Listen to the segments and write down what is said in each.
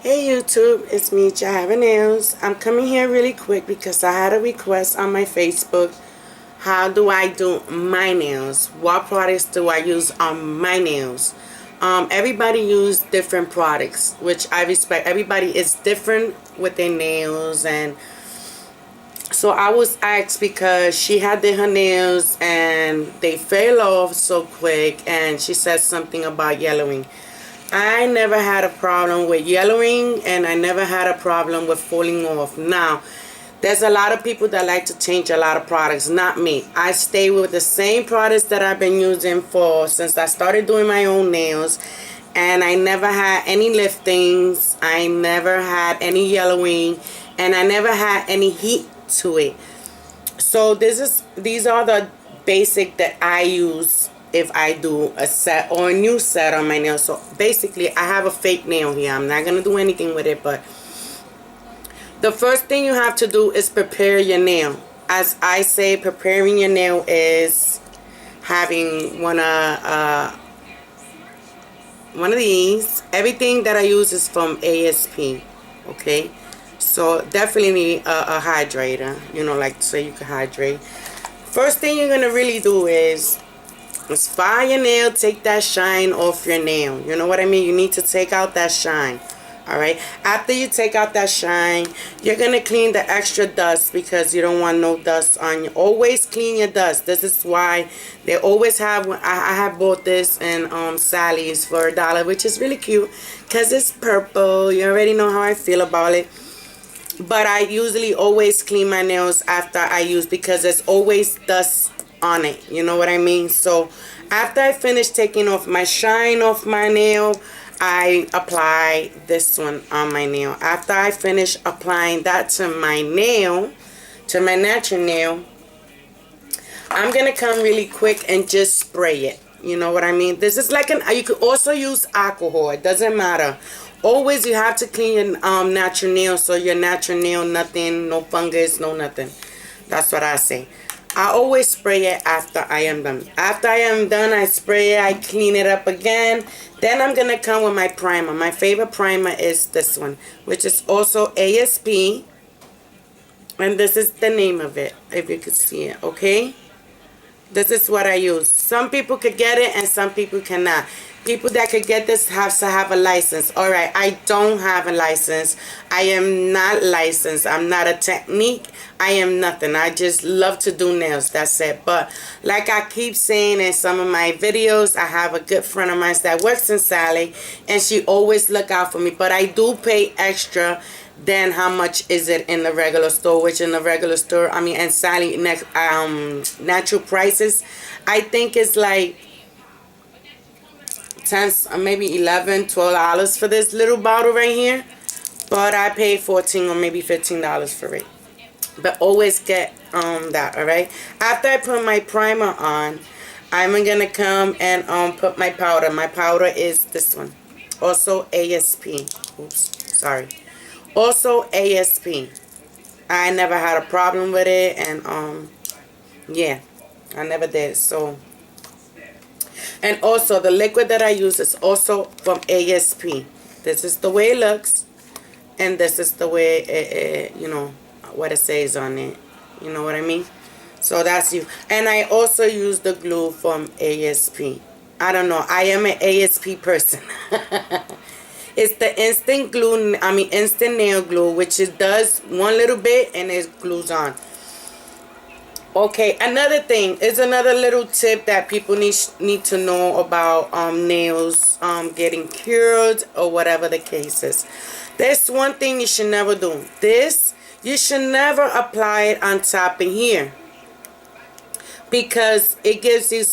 Hey YouTube, it's me, Java Nails. I'm coming here really quick because I had a request on my Facebook. How do I do my nails? What products do I use on my nails? Everybody use different products, which I respect. Everybody is different with their nails, and so I was asked because she had did her nails and they fell off so quick, and she said something about yellowing. I never had a problem with yellowing, and I never had a problem with falling off. Now, there's a lot of people that like to change a lot of products. Not me. I stay with the same products that I've been using for since I started doing my own nails, and I never had any liftings. I never had any yellowing, and I never had any heat to it. So these are the basic that I use if I do a set or a new set on my nail. So basically I have a fake nail here. I'm not gonna do anything with it, but the first thing you have to do is prepare your nail. As I say, preparing your nail is having one of these. Everything that I use is from ASP. Okay, so definitely a hydrator, you know, like so you can hydrate. First thing you're gonna really do is file your nail, take that shine off your nail. You know what I mean? You need to take out that shine. Alright, after you take out that shine, you're gonna clean the extra dust because you don't want no dust on you. Always clean your dust. This is why they always have, I have bought this in Sally's for $1, which is really cute because it's purple. You already know how I feel about it. But I usually always clean my nails after I use, because there's always dust on it. You know what I mean? So after I finish taking off my shine off my nail, I apply this one on my nail. After I finish applying that to my nail, to my natural nail, I'm gonna come really quick and just spray it. You know what I mean? This is like you could also use alcohol. It doesn't matter. Always you have to clean your natural nail, so your natural nail, nothing, no fungus, no nothing. That's what I say. I always spray it after I am done. After I am done, I spray it, I clean it up again. Then I'm going to come with my primer. My favorite primer is this one, which is also ASP. And this is the name of it, if you could see it, okay? This is what I use. Some people could get it and some people cannot. People that could get this have to have a license. Alright, I don't have a license. I am not licensed. I'm not a technique. I am nothing. I just love to do nails. That's it. But like I keep saying in some of my videos, I have a good friend of mine that works in Sally, and she always look out for me. But I do pay extra than how much is it in the regular store, which in the regular store, I mean, and Sally natural prices, I think it's like 10, maybe $11, $12 for this little bottle right here, but I paid $14 or maybe $15 for it. But always get that. All right, after I put my primer on, I'm gonna come and put my powder. My powder is this one, also ASP. Oops, sorry. Also ASP. I never had a problem with it, and yeah, I never did. So, and also the liquid that I use is also from ASP. This is the way it looks, and this is the way it you know what it says on it. You know what I mean? So that's you. And I also use the glue from ASP. I don't know, I am an ASP person. It's the instant glue, I mean instant nail glue, which it does one little bit and it glues on. Okay, another thing is another little tip that people need to know about nails getting cured or whatever the case is. There's one thing you should never do. You should never apply it on top in here, because it gives you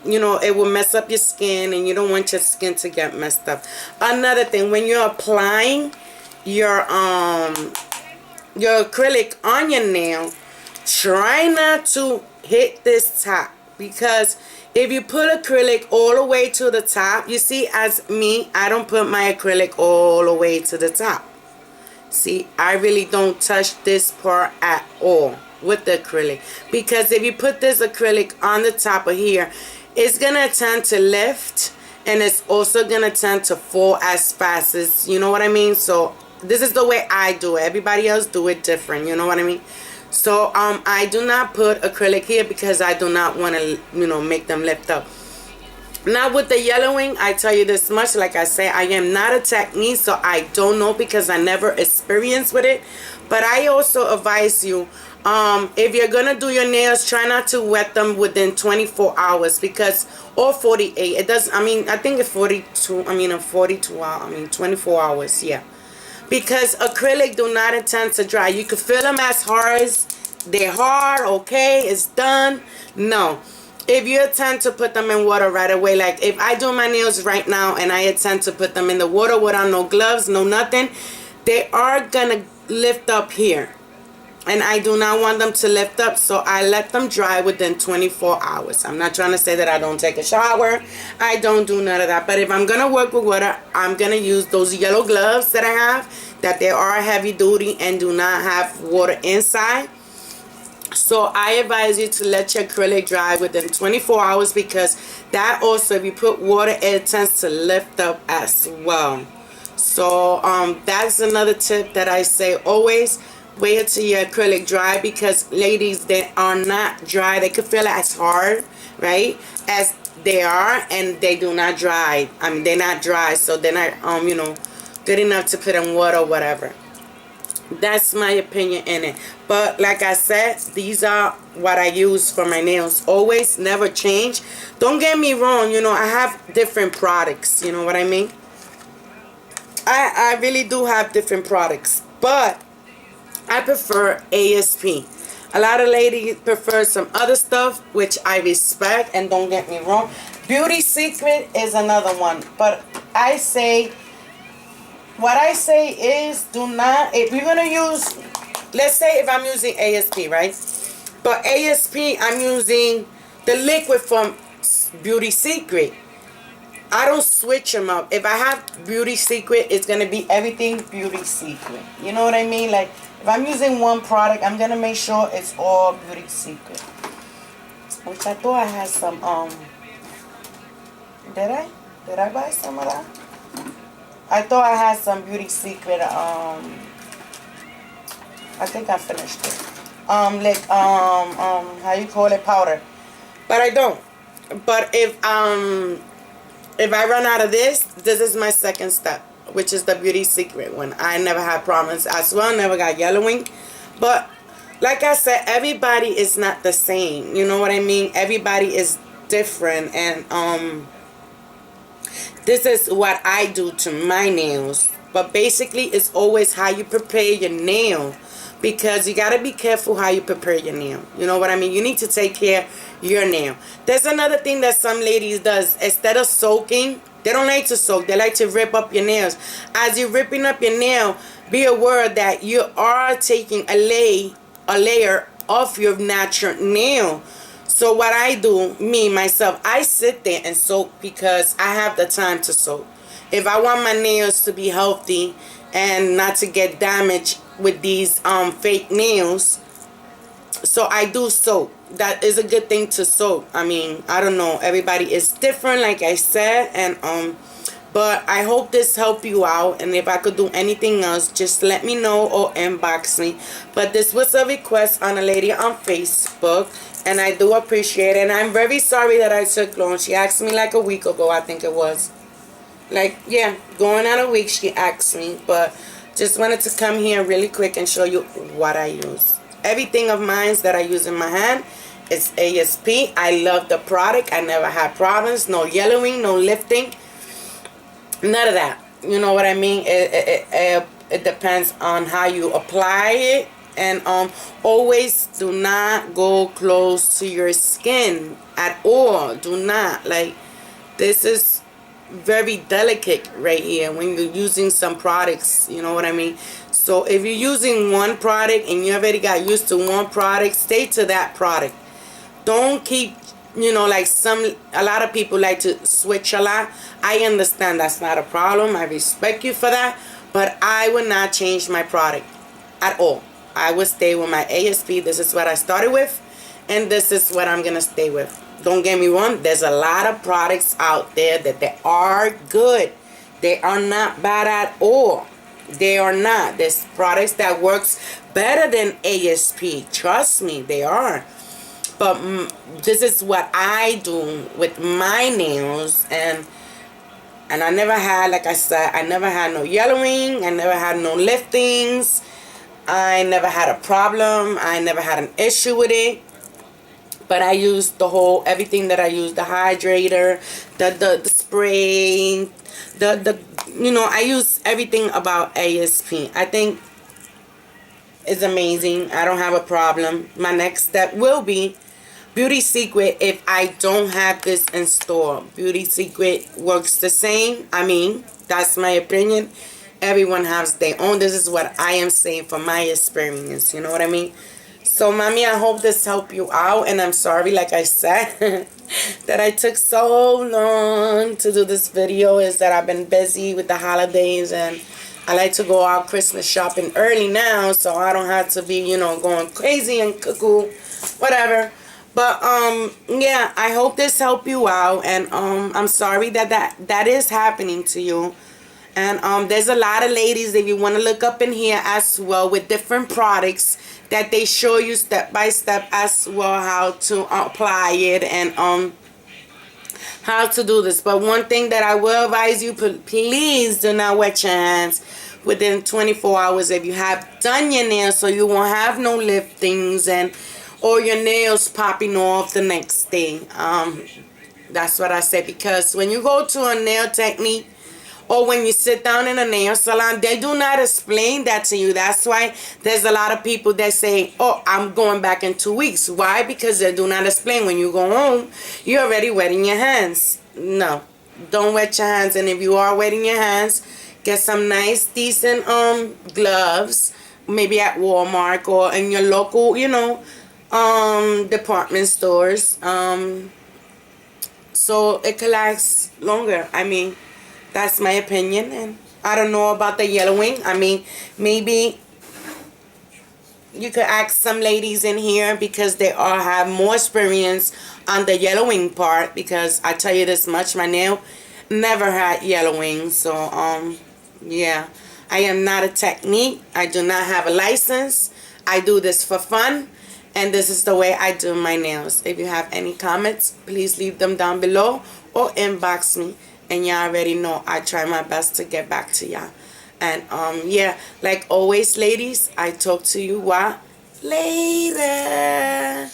you know, it will mess up your skin, and you don't want your skin to get messed up. Another thing, when you're applying your acrylic on your nail, try not to hit this top, because if you put acrylic all the way to the top, you see, as me, I don't put my acrylic all the way to the top. See, I really don't touch this part at all with the acrylic, because if you put this acrylic on the top of here, it's gonna tend to lift, and it's also gonna tend to fall as fast as, you know what I mean. So this is the way I do it. Everybody else do it different, you know what I mean. So I do not put acrylic here because I do not want to, you know, make them lift up. Now with the yellowing, I tell you this much, like I say, I am not a technique, so I don't know because I never experienced with it. But I also advise you, if you're gonna do your nails, try not to wet them within 24 hours because, or 48. It does. I mean, I think it's 42. I mean, a 42 hour. I mean, 24 hours. Yeah, because acrylic do not intend to dry. You can feel them as hard as they're hard. Okay, it's done. No. If you attempt to put them in water right away, like if I do my nails right now and I attempt to put them in the water without no gloves, no nothing, they are gonna lift up here. And I do not want them to lift up, so I let them dry within 24 hours. I'm not trying to say that I don't take a shower. I don't do none of that. But if I'm gonna work with water, I'm gonna use those yellow gloves that I have, that they are heavy duty and do not have water inside. So I advise you to let your acrylic dry within 24 hours because that also, if you put water, it tends to lift up as well. So that's another tip that I say, always wait until your acrylic dry, because ladies, they are not dry. They could feel as hard, right, as they are, and they do not dry. I mean, they're not dry, so they're not you know, good enough to put in water or whatever. That's my opinion in it. But like I said, these are what I use for my nails. Always, never change. Don't get me wrong, you know, I have different products, you know what I mean. I really do have different products, but I prefer ASP. A lot of ladies prefer some other stuff, which I respect, and don't get me wrong, Beauty Secret is another one. But I say, what I say is, do not, if you're going to use, let's say if I'm using ASP, right? But ASP, I'm using the liquid from Beauty Secret. I don't switch them up. If I have Beauty Secret, it's going to be everything Beauty Secret. You know what I mean? Like, if I'm using one product, I'm going to make sure it's all Beauty Secret. Which I thought I had some, did I? Did I buy some of that? I thought I had some Beauty Secret, I think I finished it. How you call it, powder. But I don't. But if I run out of this, this is my second step, which is the Beauty Secret one. I never had problems as well, never got yellowing. But like I said, everybody is not the same. You know what I mean? Everybody is different, and this is what I do to my nails. But basically, it's always how you prepare your nail, because you got to be careful how you prepare your nail. You know what I mean? You need to take care of your nail. There's another thing that some ladies does. Instead of soaking, they don't like to soak. They like to rip up your nails. As you're ripping up your nail, be aware that you are taking a layer of your natural nail. So what I do, me, myself, I sit there and soak because I have the time to soak. If I want my nails to be healthy and not to get damaged with these fake nails, so I do soak. That is a good thing to soak. I mean, I don't know. Everybody is different, like I said, and but I hope this helped you out, and if I could do anything else, just let me know or inbox me. But this was a request on a lady on Facebook, and I do appreciate it, and I'm very sorry that I took long. She asked me like a week ago, I think it was. Like, yeah, going on a week she asked me, but just wanted to come here really quick and show you what I use. Everything of mine that I use in my hand is ASP. I love the product. I never had problems. No yellowing, no lifting. None of that. You know what I mean? It depends on how you apply it. And always do not go close to your skin at all. Do not. Like, this is very delicate right here when you're using some products. You know what I mean? So if you're using one product and you already got used to one product, stay to that product. Don't keep, you know, like a lot of people like to switch a lot. I understand that's not a problem. I respect you for that. But I would not change my product at all. I would stay with my ASP. This is what I started with, and this is what I'm going to stay with. Don't get me wrong, there's a lot of products out there that they are good. They are not bad at all. They are not. There's products that works better than ASP. Trust me, they are. But this is what I do with my nails, and I never had, like I said, I never had no yellowing. I never had no liftings. I never had a problem. I never had an issue with it. But I used everything that I used, the hydrator, the spray, I use everything about ASP. I think it's amazing. I don't have a problem. My next step will be Beauty Secret if I don't have this in store. Beauty Secret works the same. I mean, that's my opinion. Everyone has their own. This is what I am saying from my experience. You know what I mean? So, mommy, I hope this helped you out. And I'm sorry, like I said, that I took so long to do this video. Is that I've been busy with the holidays. And I like to go out Christmas shopping early now. So I don't have to be, going crazy and cuckoo, whatever. But, yeah, I hope this helped you out. And I'm sorry that is happening to you. And there's a lot of ladies that you want to look up in here as well with different products that they show you step by step as well how to apply it and how to do this. But one thing that I will advise you, please do not wet your hands within 24 hours if you have done your nails, so you won't have no liftings or your nails popping off the next day. That's what I say, because when you go to a nail technique or when you sit down in a nail salon, they do not explain that to you. That's why there's a lot of people that say, oh, I'm going back in 2 weeks. Why? Because they do not explain. When you go home, you're already wetting your hands. No, don't wet your hands. And if you are wetting your hands, get some nice, decent gloves, maybe at Walmart or in your local, department stores. So it can last longer. I mean, that's my opinion, and I don't know about the yellowing. I mean, maybe you could ask some ladies in here because they all have more experience on the yellowing part, because I tell you this much, my nail never had yellowing. So, yeah, I am not a technique. I do not have a license. I do this for fun, and this is the way I do my nails. If you have any comments, please leave them down below or inbox me. And y'all already know I try my best to get back to y'all. And yeah, like always, ladies, I talk to you later.